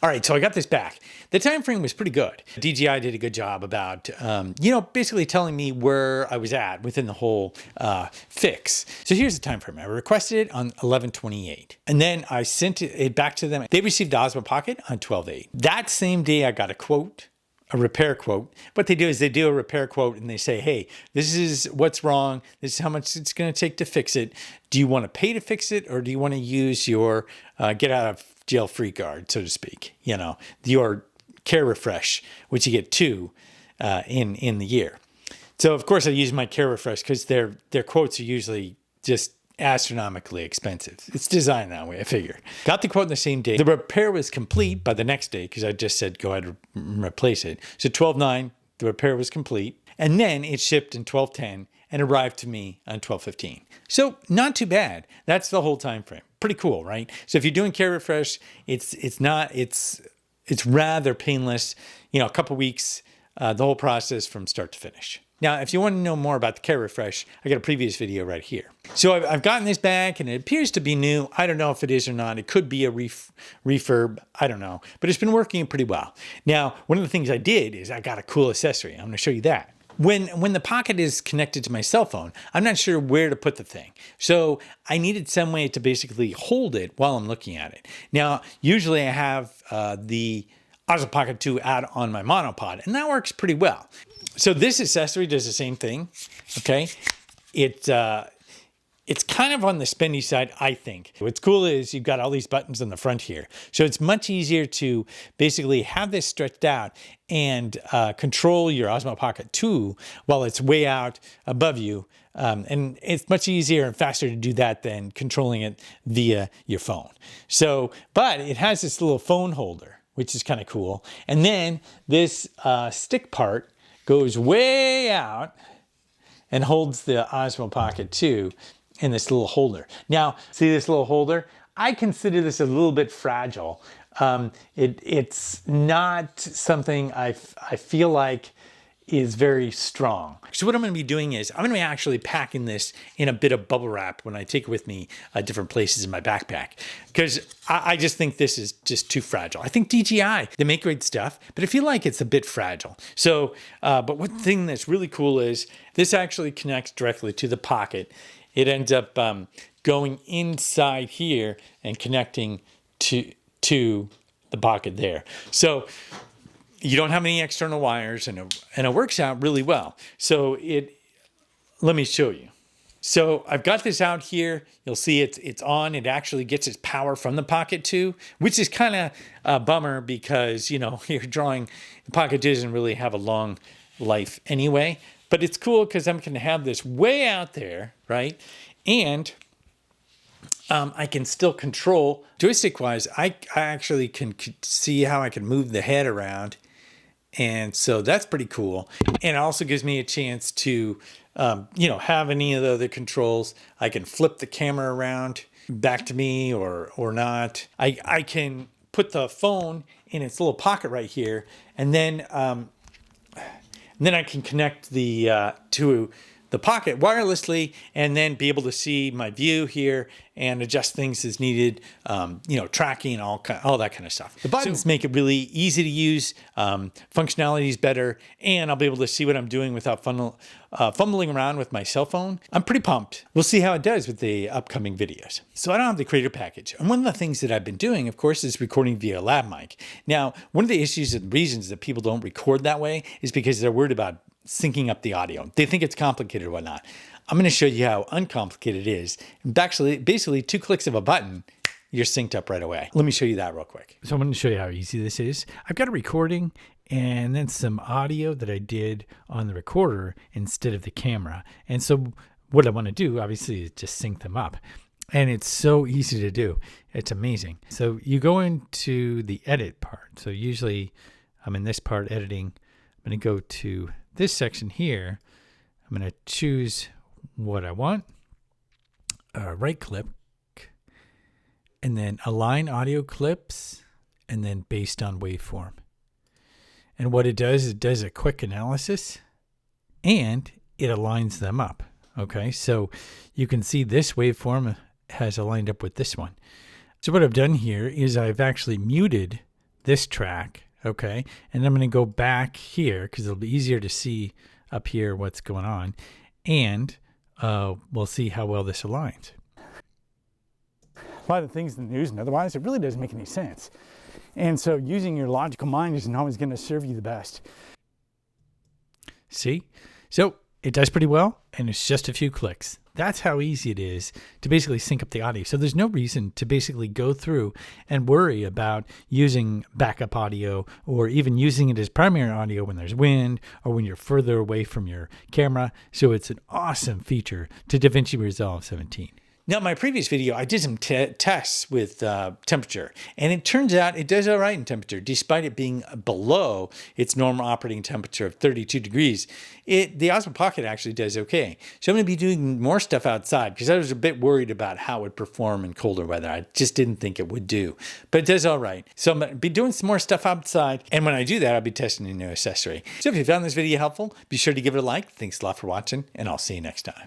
All right, so I got this back. The time frame was pretty good. DJI did a good job about, basically telling me where I was at within the whole fix. So here's the time frame. I requested it on 11/28, and then I sent it back to them. They received the Osmo Pocket on 12/8. That same day, I got a repair quote. What they do is they do a repair quote and they say, hey, this is what's wrong. This is how much it's going to take to fix it. Do you want to pay to fix it, or do you want to use your get out of jail free card, so to speak? Your Care Refresh, which you get 2 in the year. So of course I use my Care Refresh because their quotes are usually just astronomically expensive. It's designed that way, I figure. Got the quote the same day. The repair was complete by the next day because I just said go ahead and replace it. So 12/9, the repair was complete. And then it shipped in 12/10 and arrived to me on 12/15. So not too bad. That's the whole time frame. Pretty cool, right? So if you're doing Care Refresh, it's rather painless. A couple weeks, the whole process from start to finish. Now, if you want to know more about the Care Refresh, I got a previous video right here. So I've gotten this back and it appears to be new. I don't know if it is or not. It could be a refurb. I don't know. But it's been working pretty well. Now, one of the things I did is I got a cool accessory. I'm going to show you that. When the Pocket is connected to my cell phone, I'm not sure where to put the thing. So I needed some way to basically hold it while I'm looking at it. Now, usually I have the Osmo Pocket 2 out on my monopod, and that works pretty well. So this accessory does the same thing, okay? It's kind of on the spendy side, I think. What's cool is you've got all these buttons on the front here. So it's much easier to basically have this stretched out and control your Osmo Pocket 2 while it's way out above you. And it's much easier and faster to do that than controlling it via your phone. But it has this little phone holder, which is kind of cool. And then this stick part goes way out and holds the Osmo Pocket 2 in this little holder. Now, see this little holder? I consider this a little bit fragile. It's not something I feel like is very strong. So what I'm going to be doing is I'm going to be actually packing this in a bit of bubble wrap when I take it with me different places in my backpack, because I just think this is just too fragile. I think DJI, they make great stuff, but I feel like it's a bit fragile. So, but one thing that's really cool is this actually connects directly to the Pocket. It ends up going inside here and connecting to the Pocket there. So you don't have any external wires, and it works out really well. So let me show you. So I've got this out here. You'll see it's on. It actually gets its power from the Pocket 2, which is kind of a bummer because, you're drawing, the Pocket 2 doesn't really have a long life anyway. But it's cool because I'm going to have this way out there, right? And I can still control, joystick-wise, I actually can see how I can move the head around. And so that's pretty cool. And it also gives me a chance to, have any of the other controls. I can flip the camera around back to me or not. I can put the phone in its little pocket right here, and then I can connect to the Pocket wirelessly, and then be able to see my view here and adjust things as needed, tracking, all that kind of stuff. The buttons make it really easy to use, functionality is better, and I'll be able to see what I'm doing without fumbling around with my cell phone. I'm pretty pumped. We'll see how it does with the upcoming videos. So I don't have the Creator Package, and one of the things that I've been doing, of course, is recording via lav mic. Now, one of the issues and reasons that people don't record that way is because they're worried about syncing up the audio. They think it's complicated or whatnot. I'm going to show you how uncomplicated it is. And actually, basically 2 clicks of a button, you're synced up right away. Let me show you that real quick. So I'm going to show you how easy this is. I've got a recording and then some audio that I did on the recorder instead of the camera. And so what I want to do, obviously, is just sync them up. And it's so easy to do. It's amazing. So you go into the edit part. So usually I'm in this part editing. I'm going to go to this section here. I'm going to choose what I want, right click, and then align audio clips, and then based on waveform. And what it does a quick analysis, and it aligns them up. Okay, so you can see this waveform has aligned up with this one. So what I've done here is I've actually muted this track, okay? And I'm going to go back here because it'll be easier to see up here what's going on. And we'll see how well this aligns. A lot of things in the news and otherwise, it really doesn't make any sense. And so using your logical mind isn't always going to serve you the best. See? So it does pretty well, and it's just a few clicks. That's how easy it is to basically sync up the audio. So there's no reason to basically go through and worry about using backup audio or even using it as primary audio when there's wind or when you're further away from your camera. So it's an awesome feature to DaVinci Resolve 17. Now, in my previous video, I did some tests with temperature, and it turns out it does all right in temperature, despite it being below its normal operating temperature of 32 degrees. The Osmo Pocket actually does okay. So I'm going to be doing more stuff outside because I was a bit worried about how it would perform in colder weather. I just didn't think it would do, but it does all right. So I'm going to be doing some more stuff outside, and when I do that, I'll be testing a new accessory. So if you found this video helpful, be sure to give it a like. Thanks a lot for watching, and I'll see you next time.